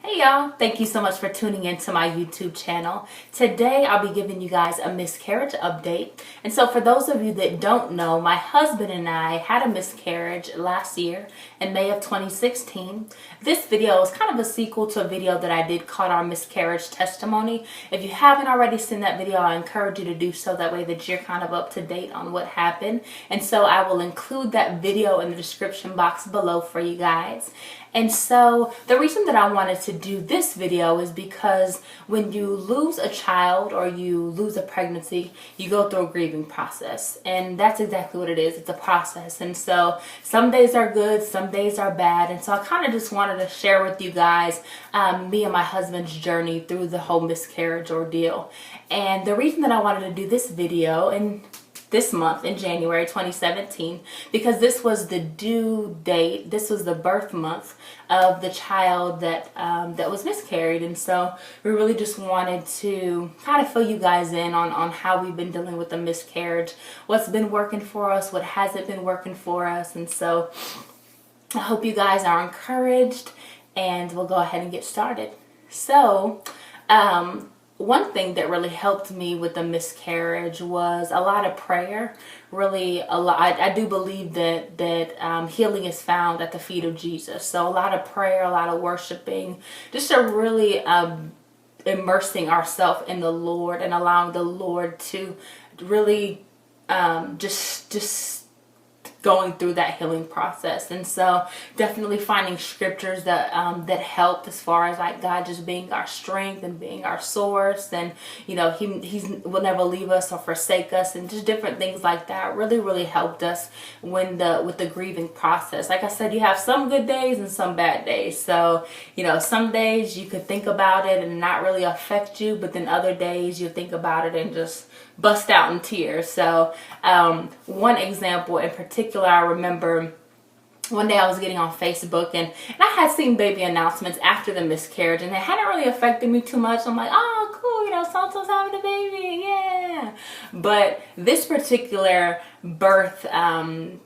Hey y'all, thank you so much for tuning into my YouTube channel. Today I'll be giving you guys a miscarriage update. And so for those of you that don't know, my husband and I had a miscarriage last year in May of 2016. This video is kind of a sequel to a video that I did called our miscarriage testimony. If you haven't already seen that video, I encourage you to do so, that way that you're kind of up to date on what happened. And so I will include that video in the description box below for you guys. And so the reason that I wanted to do this video is because when you lose a child or you lose a pregnancy, you go through a grieving process. And that's exactly what it is. It's a process. And so some days are good, some days are bad. And so I kind of just wanted to share with you guys me and my husband's journey through the whole miscarriage ordeal. And the reason that I wanted to do this video and this month in January 2017, because this was the due date, this was the birth month of the child that that was miscarried. And so we really just wanted to kind of fill you guys in on how we've been dealing with the miscarriage, what's been working for us, what hasn't been working for us. And so I hope you guys are encouraged, and we'll go ahead and get started. So one thing that really helped me with the miscarriage was a lot of prayer. Really, a lot. I do believe that healing is found at the feet of Jesus. So a lot of prayer, a lot of worshiping, just a really immersing ourselves in the Lord and allowing the Lord to really just going through that healing process. And so definitely finding scriptures that that helped, as far as like God just being our strength and being our source, and you know he will never leave us or forsake us, and just different things like that really helped us with the grieving process. Like I said, you have some good days and some bad days. So you know, some days you could think about it and not really affect you, but then other days you think about it and just bust out in tears. So one example in particular, I remember one day I was getting on Facebook, and I had seen baby announcements after the miscarriage, and it hadn't really affected me too much. I'm like, oh cool, you know, so-and-so's having a baby, yeah. But this particular birth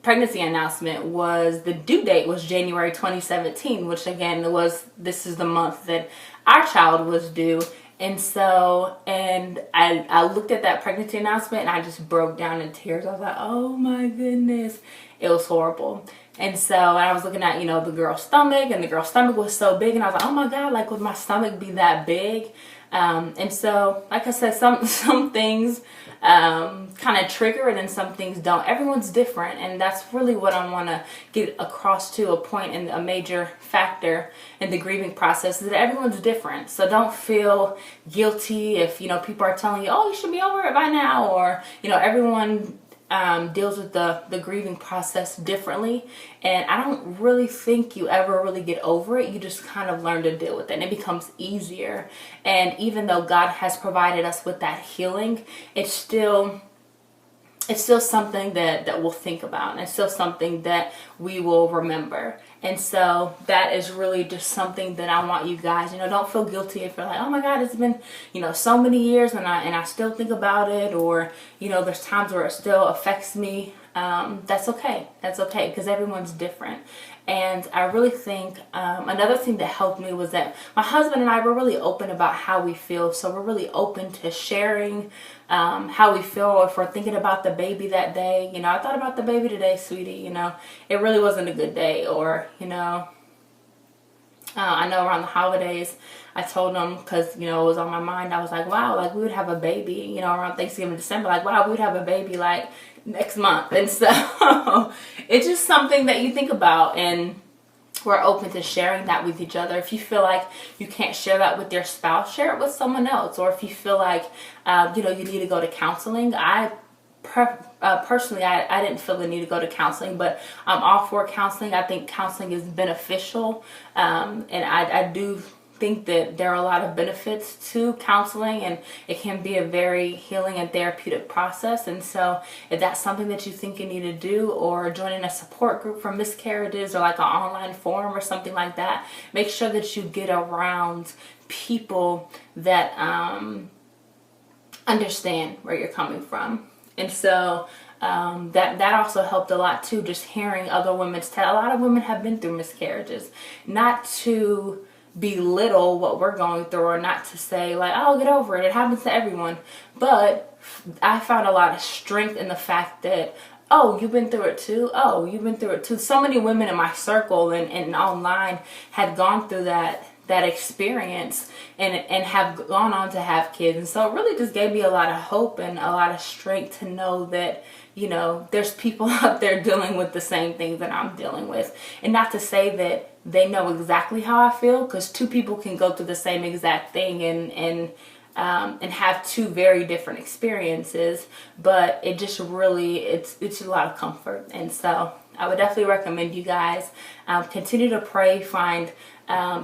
pregnancy announcement was, the due date was January 2017, which again this is the month that our child was due. And so, I looked at that pregnancy announcement and I just broke down in tears. I was like, oh my goodness. It was horrible. And so I was looking at, you know, the girl's stomach, and the girl's stomach was so big, and I was like, oh my God, like, would my stomach be that big? And so, like I said, some things kind of trigger it and some things don't. Everyone's different, and that's really what I want to get across to a point, and a major factor in the grieving process is that everyone's different. So don't feel guilty if, you know, people are telling you, oh, you should be over it by now, or, you know, everyone deals with the grieving process differently, and I don't really think you ever really get over it. You just kind of learn to deal with it, and it becomes easier. And even though God has provided us with that healing, it's still something that we'll think about, and it's still something that we will remember. And so that is really just something that I want you guys, you know, don't feel guilty if you're like, oh my God, it's been, you know, so many years and I still think about it, or, you know, there's times where it still affects me. That's okay. That's okay, because everyone's different. And I really think another thing that helped me was that my husband and I were really open about how we feel. So we're really open to sharing how we feel. If we're thinking about the baby that day, you know, I thought about the baby today, sweetie, you know, it really wasn't a good day. Or, you know, I know around the holidays, I told him, because, you know, it was on my mind, I was like, wow, like we would have a baby, you know, around Thanksgiving, December, like, wow, we would have a baby like next month. And so it's just something that you think about, and we're open to sharing that with each other. If you feel like you can't share that with your spouse, share it with someone else. Or if you feel like, you know, you need to go to counseling, personally, I didn't feel the need to go to counseling, but I'm all for counseling. I think counseling is beneficial, and I do think that there are a lot of benefits to counseling, and it can be a very healing and therapeutic process. And so if that's something that you think you need to do, or joining a support group for miscarriages, or like an online forum or something like that, make sure that you get around people that understand where you're coming from. And so that also helped a lot too, just hearing other women's tell. A lot of women have been through miscarriages, not to belittle what we're going through, or not to say like, oh, get over it, it happens to everyone. But I found a lot of strength in the fact that, oh, you've been through it too. Oh, you've been through it too. So many women in my circle and online had gone through that experience and have gone on to have kids. And so it really just gave me a lot of hope and a lot of strength to know that, you know, there's people out there dealing with the same things that I'm dealing with. And not to say that they know exactly how I feel, because two people can go through the same exact thing and have two very different experiences, but it just really, it's a lot of comfort. And so I would definitely recommend you guys continue to pray, find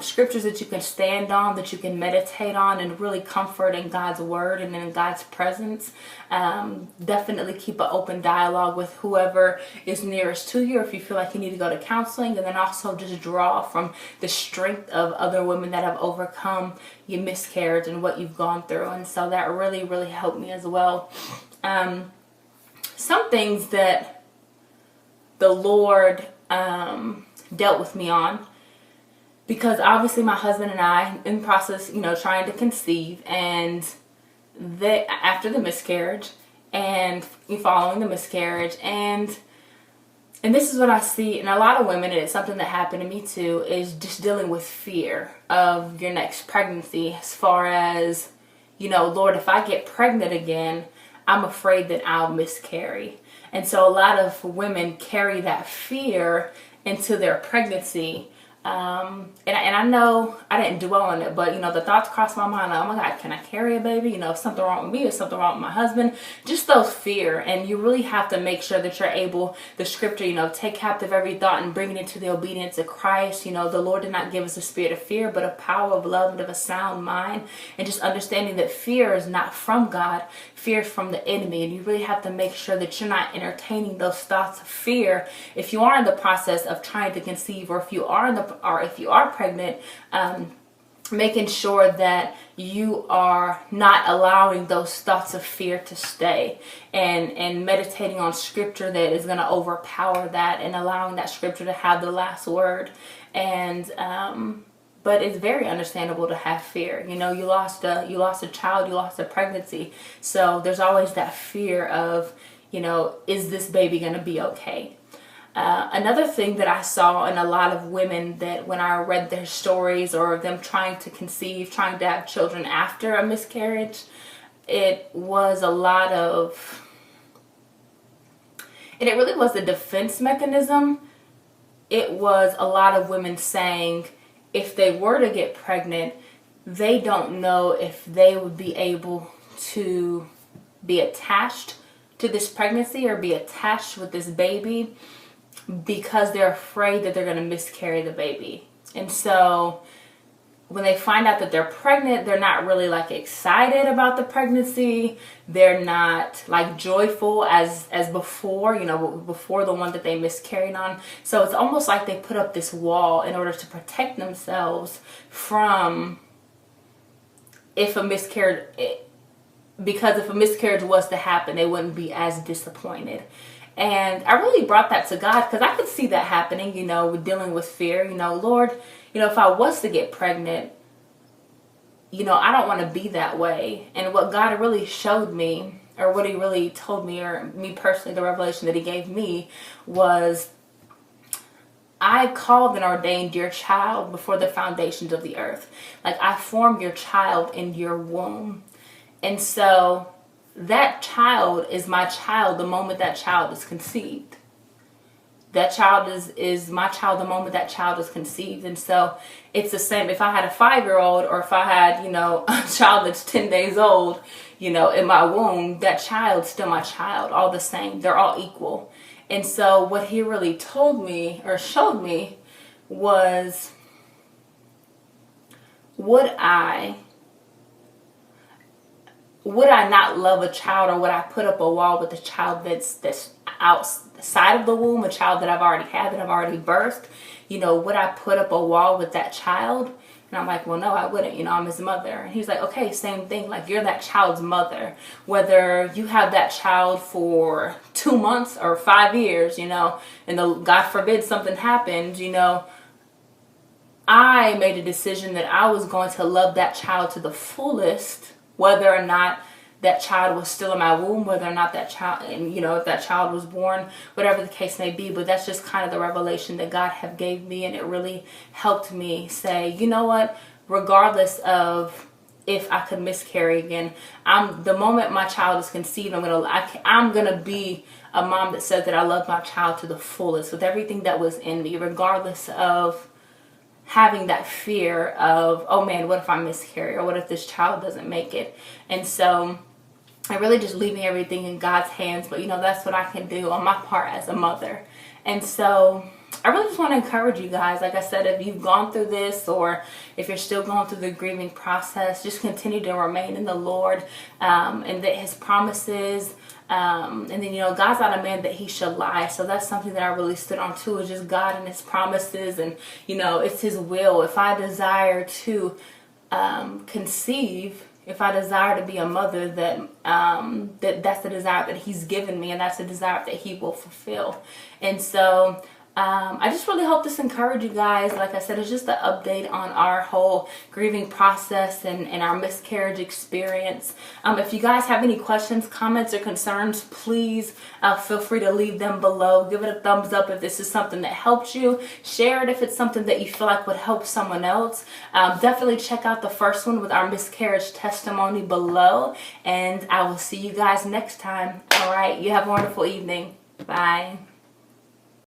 scriptures that you can stand on, that you can meditate on, and really comfort in God's word and in God's presence. Definitely keep an open dialogue with whoever is nearest to you, if you feel like you need to go to counseling, and then also just draw from the strength of other women that have overcome your miscarriage and what you've gone through. And so that really, really helped me as well. Some things that the Lord dealt with me on, because obviously my husband and I in process, you know, trying to conceive, and after the miscarriage and following the miscarriage, and this is what I see in a lot of women, and it's something that happened to me too, is just dealing with fear of your next pregnancy, as far as, you know, Lord, if I get pregnant again, I'm afraid that I'll miscarry. And so a lot of women carry that fear into their pregnancy. And I know I didn't dwell on it, but, you know, the thoughts crossed my mind, like, oh my God, can I carry a baby? You know, if something wrong with me, or something wrong with my husband, just those fear. And you really have to make sure that you're able, the scripture, you know, take captive every thought and bring it into the obedience of Christ. You know, the Lord did not give us a spirit of fear, but a power of love and of a sound mind. And just understanding that fear is not from God, fear is from the enemy. And you really have to make sure that you're not entertaining those thoughts of fear if you are in the process of trying to conceive, or if you are pregnant, making sure that you are not allowing those thoughts of fear to stay, and meditating on scripture that is going to overpower that, and allowing that scripture to have the last word. And but it's very understandable to have fear. You know, you lost a child, you lost a pregnancy, so there's always that fear of, you know, is this baby going to be okay? Another thing that I saw in a lot of women, that when I read their stories, or them trying to conceive, trying to have children after a miscarriage, it was a lot of, and it really was a defense mechanism. It was a lot of women saying if they were to get pregnant, they don't know if they would be able to be attached to this pregnancy, or be attached with this baby, because they're afraid that they're going to miscarry the baby. And so when they find out that they're pregnant, they're not really like excited about the pregnancy. They're not like joyful as before, you know, before the one that they miscarried on. So it's almost like they put up this wall in order to protect themselves from if a miscarriage, because if a miscarriage was to happen, they wouldn't be as disappointed. And I really brought that to God, because I could see that happening, you know, with dealing with fear. You know, Lord, you know, if I was to get pregnant, you know, I don't want to be that way. And what God really showed me, or what he really told me, or me personally, the revelation that he gave me was, I called and ordained your child before the foundations of the earth. Like, I formed your child in your womb. And so that child is my child the moment that child is conceived. That child is my child the moment that child is conceived. And so it's the same if I had a 5-year-old, or if I had, you know, a child that's 10 days old, you know, in my womb, that child's still my child, all the same. They're all equal. And so what he really told me, or showed me, was, would I not love a child, or would I put up a wall with a child that's outside of the womb, a child that I've already had, that I've already birthed? You know, would I put up a wall with that child? And I'm like, well, no, I wouldn't. You know, I'm his mother. And he's like, okay, same thing. Like, you're that child's mother. Whether you have that child for 2 months or 5 years, you know, and God forbid something happens, you know, I made a decision that I was going to love that child to the fullest, whether or not that child was still in my womb, whether or not that child, and if that child was born, whatever the case may be. But that's just kind of the revelation that God have gave me, and it really helped me say, you know what, regardless of if I could miscarry again, the moment my child is conceived, I'm gonna be a mom that says that I love my child to the fullest with everything that was in me, regardless of having that fear of, oh man, what if I miscarry, or what if this child doesn't make it? And so I really just leaving everything in God's hands. But that's what I can do on my part as a mother. And so I really just want to encourage you guys, like I said, if you've gone through this, or if you're still going through the grieving process, just continue to remain in the Lord, and that his promises, and then God's not a man that he should lie. So that's something that I really stood on too, is just God and his promises. And it's his will. If I desire to conceive, if I desire to be a mother, that's the desire that he's given me, and that's the desire that he will fulfill. And so I just really hope this encouraged you guys. Like I said, it's just an update on our whole grieving process and our miscarriage experience. If you guys have any questions, comments, or concerns, please feel free to leave them below. Give it a thumbs up if this is something that helped you. Share it if it's something that you feel like would help someone else. Definitely check out the first one with our miscarriage testimony below. And I will see you guys next time. All right, you have a wonderful evening. Bye.